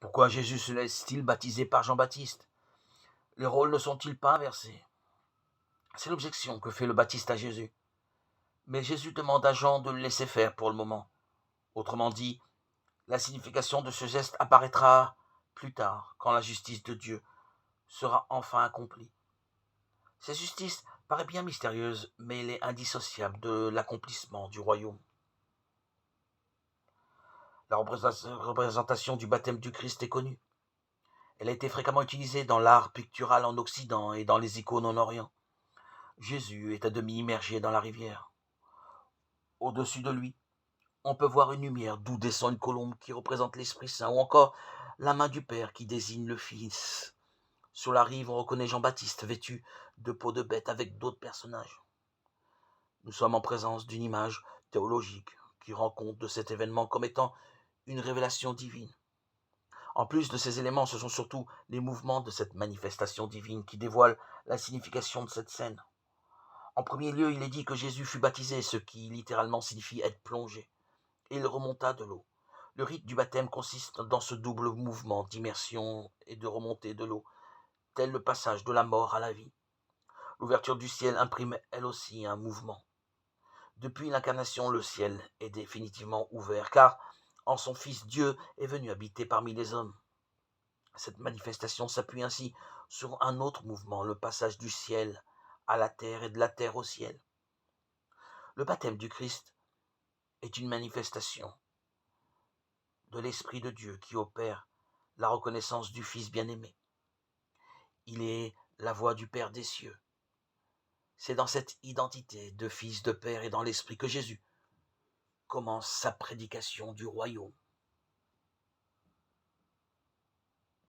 Pourquoi Jésus se laisse-t-il baptiser par Jean-Baptiste? Les rôles ne sont-ils pas inversés? C'est l'objection que fait le Baptiste à Jésus. Mais Jésus demande à Jean de le laisser faire pour le moment. Autrement dit, la signification de ce geste apparaîtra plus tard, quand la justice de Dieu sera enfin accomplie. Cette justice paraît bien mystérieuse, mais elle est indissociable de l'accomplissement du royaume. La représentation du baptême du Christ est connue. Elle a été fréquemment utilisée dans l'art pictural en Occident et dans les icônes en Orient. Jésus est à demi immergé dans la rivière. Au-dessus de lui, on peut voir une lumière d'où descend une colombe qui représente l'Esprit Saint, ou encore la main du Père qui désigne le Fils. Sur la rive, on reconnaît Jean-Baptiste vêtu de peau de bête avec d'autres personnages. Nous sommes en présence d'une image théologique qui rend compte de cet événement comme étant une révélation divine. En plus de ces éléments, ce sont surtout les mouvements de cette manifestation divine qui dévoilent la signification de cette scène. En premier lieu, il est dit que Jésus fut baptisé, ce qui littéralement signifie être plongé, et il remonta de l'eau. Le rite du baptême consiste dans ce double mouvement d'immersion et de remontée de l'eau, tel le passage de la mort à la vie. L'ouverture du ciel imprime elle aussi un mouvement. Depuis l'incarnation, le ciel est définitivement ouvert, car en son Fils, Dieu est venu habiter parmi les hommes. Cette manifestation s'appuie ainsi sur un autre mouvement, le passage du ciel à la terre et de la terre au ciel. Le baptême du Christ est une manifestation de l'Esprit de Dieu qui opère la reconnaissance du Fils bien-aimé. Il est la voix du Père des cieux. C'est dans cette identité de Fils de Père et dans l'Esprit que Jésus commence sa prédication du royaume.